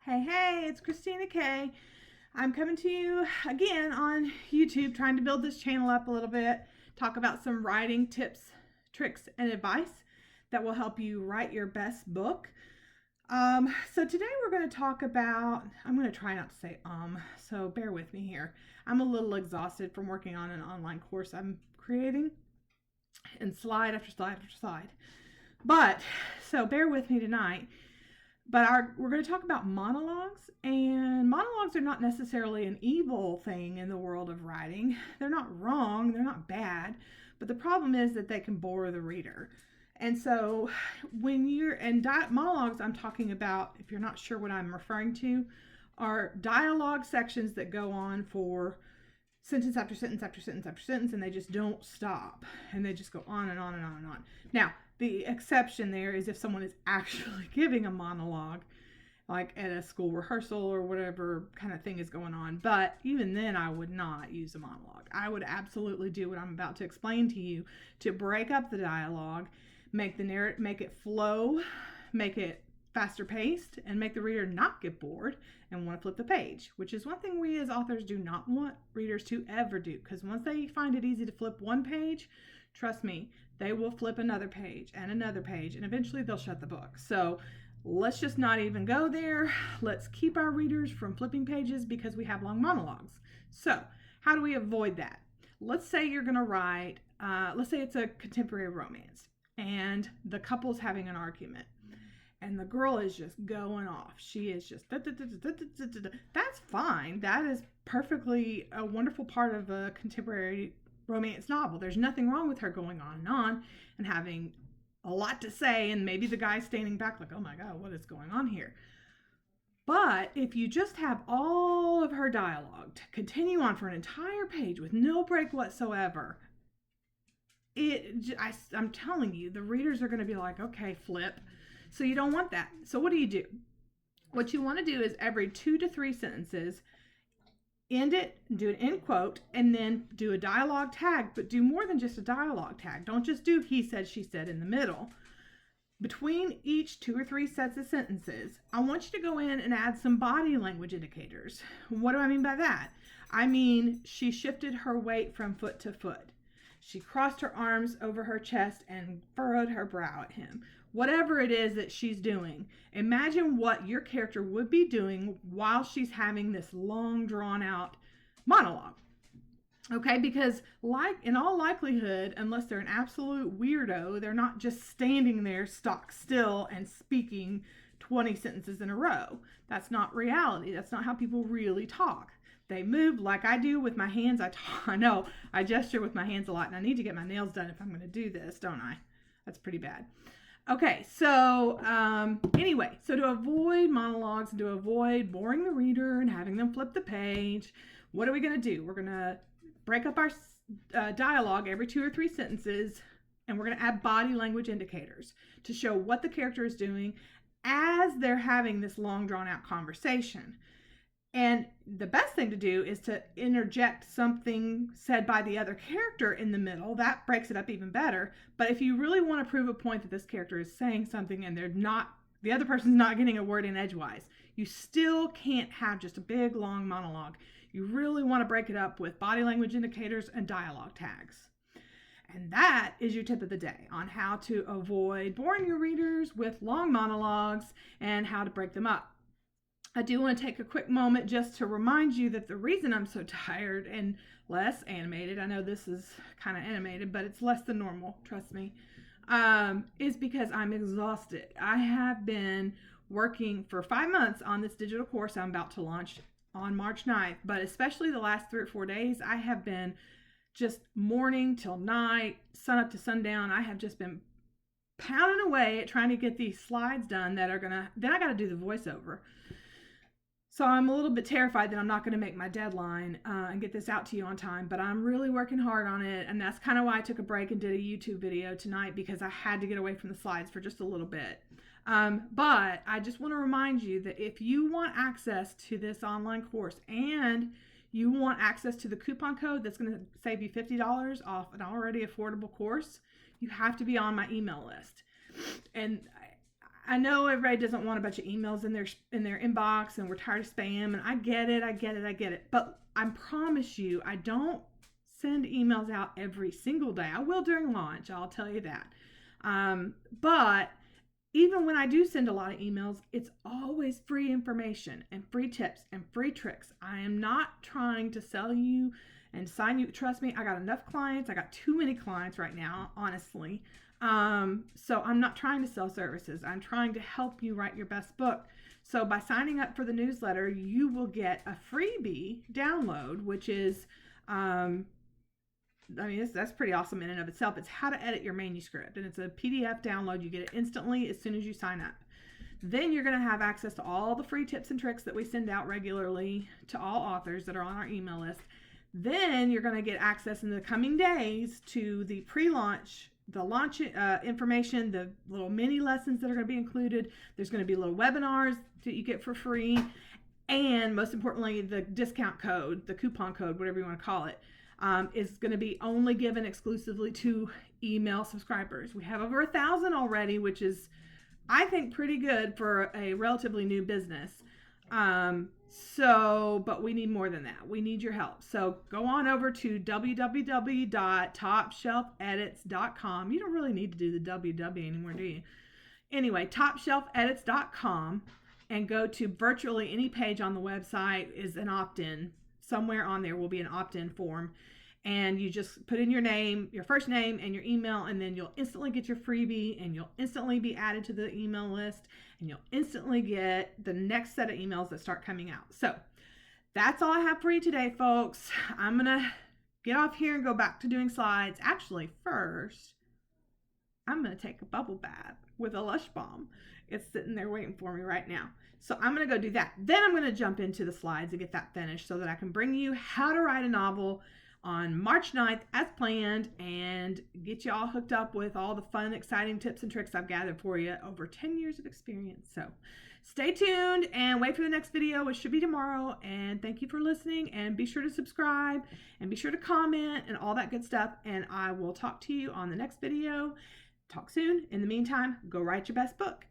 Hey, it's Christina K. I'm coming to you again on YouTube, trying to build this channel up a little bit, talk about some writing tips, tricks, and advice that will help you write your best book. So today we're going to talk about, I'm going to try not to say so bear with me here. I'm a little exhausted from working on an online course I'm creating, and slide after slide after slide. So bear with me tonight. We're going to talk about monologues, and monologues are not necessarily an evil thing in the world of writing. They're not wrong, they're not bad, but the problem is that they can bore the reader. And so when you're in monologues, I'm talking about, if you're not sure what I'm referring to, are dialogue sections that go on for sentence after sentence after sentence after sentence, and they just don't stop, and they just go on and on and on and on. Now, the exception there is if someone is actually giving a monologue, like at a school rehearsal or whatever kind of thing is going on. But even then, I would not use a monologue. I would absolutely do what I'm about to explain to you to break up the dialogue, make the narrative, make it flow, make it faster paced, and make the reader not get bored and want to flip the page, which is one thing we as authors do not want readers to ever do, because once they find it easy to flip one page, trust me, they will flip another page, and eventually they'll shut the book. So let's just not even go there. Let's keep our readers from flipping pages because we have long monologues. So how do we avoid that? Let's say you're going to write, let's say it's a contemporary romance, and the couple's having an argument. And the girl is just going off. She is just, that's fine. That is perfectly a wonderful part of a contemporary romance novel. There's nothing wrong with her going on and having a lot to say. And maybe the guy's standing back like, oh my God, what is going on here? But if you just have all of her dialogue to continue on for an entire page with no break whatsoever, I'm telling you, the readers are going to be like, okay, flip. So you don't want that. So what do? What you want to do is every 2 to 3 sentences, end it, do an end quote, and then do a dialogue tag, but do more than just a dialogue tag. Don't just do he said, she said in the middle. Between each 2 or 3 sets of sentences, I want you to go in and add some body language indicators. What do I mean by that? I mean, she shifted her weight from foot to foot. She crossed her arms over her chest and furrowed her brow at him. Whatever it is that she's doing, imagine what your character would be doing while she's having this long, drawn-out monologue. Okay, because in all likelihood, unless they're an absolute weirdo, they're not just standing there stock still and speaking 20 sentences in a row. That's not reality. That's not how people really talk. They move like I do with my hands. I know I gesture with my hands a lot, and I need to get my nails done if I'm going to do this, don't I? That's pretty bad. Okay, so anyway, so to avoid monologues and to avoid boring the reader and having them flip the page, what are we going to do? We're going to break up our dialogue every 2 or 3 sentences, and we're going to add body language indicators to show what the character is doing as they're having this long, drawn-out conversation. And the best thing to do is to interject something said by the other character in the middle. That breaks it up even better. But if you really want to prove a point that this character is saying something and the other person's not getting a word in edgewise, you still can't have just a big, long monologue. You really want to break it up with body language indicators and dialogue tags. And that is your tip of the day on how to avoid boring your readers with long monologues and how to break them up. I do want to take a quick moment just to remind you that the reason I'm so tired and less animated, I know this is kind of animated, but it's less than normal, trust me, is because I'm exhausted. I have been working for 5 months on this digital course I'm about to launch on March 9th, but especially the last 3 or 4 days, I have been just morning till night, sun up to sundown. I have just been pounding away at trying to get these slides done then I got to do the voiceover. So I'm a little bit terrified that I'm not going to make my deadline and get this out to you on time, but I'm really working hard on it, and that's kind of why I took a break and did a YouTube video tonight, because I had to get away from the slides for just a little bit. But I just want to remind you that if you want access to this online course and you want access to the coupon code that's going to save you $50 off an already affordable course, you have to be on my email list. And I know everybody doesn't want a bunch of emails in their inbox, and we're tired of spam, and I get it. But I promise you, I don't send emails out every single day. I will during launch, I'll tell you that. But even when I do send a lot of emails, it's always free information and free tips and free tricks. I am not trying to sell you and sign you. Trust me, I got enough clients. I got too many clients right now, honestly. So I'm not trying to sell services. I'm trying to help you write your best book. So by signing up for the newsletter, you will get a freebie download, which is, that's pretty awesome in and of itself. It's how to edit your manuscript, and it's a PDF download. You get it instantly as soon as you sign up. Then you're going to have access to all the free tips and tricks that we send out regularly to all authors that are on our email list. Then you're going to get access in the coming days to the pre-launch, the launch information, the little mini lessons that are going to be included. There's going to be little webinars that you get for free. And most importantly, the discount code, the coupon code, whatever you want to call it, is going to be only given exclusively to email subscribers. We have over 1,000 already, which is, I think, pretty good for a relatively new business. But we need more than that. We need your help. So go on over to www.topshelfedits.com. You don't really need to do the www anymore, do you? Anyway, topshelfedits.com, and go to virtually any page on the website is an opt-in. Somewhere on there will be an opt-in form, and you just put in your name, your first name, and your email, and then you'll instantly get your freebie, and you'll instantly be added to the email list, and you'll instantly get the next set of emails that start coming out. So that's all I have for you today, folks. I'm gonna get off here and go back to doing slides. Actually, first, I'm gonna take a bubble bath with a Lush Balm. It's sitting there waiting for me right now. So I'm going to go do that. Then I'm going to jump into the slides and get that finished so that I can bring you how to write a novel on March 9th as planned, and get you all hooked up with all the fun, exciting tips and tricks I've gathered for you over 10 years of experience. So stay tuned and wait for the next video, which should be tomorrow. And thank you for listening, and be sure to subscribe and be sure to comment and all that good stuff. And I will talk to you on the next video. Talk soon. In the meantime, go write your best book.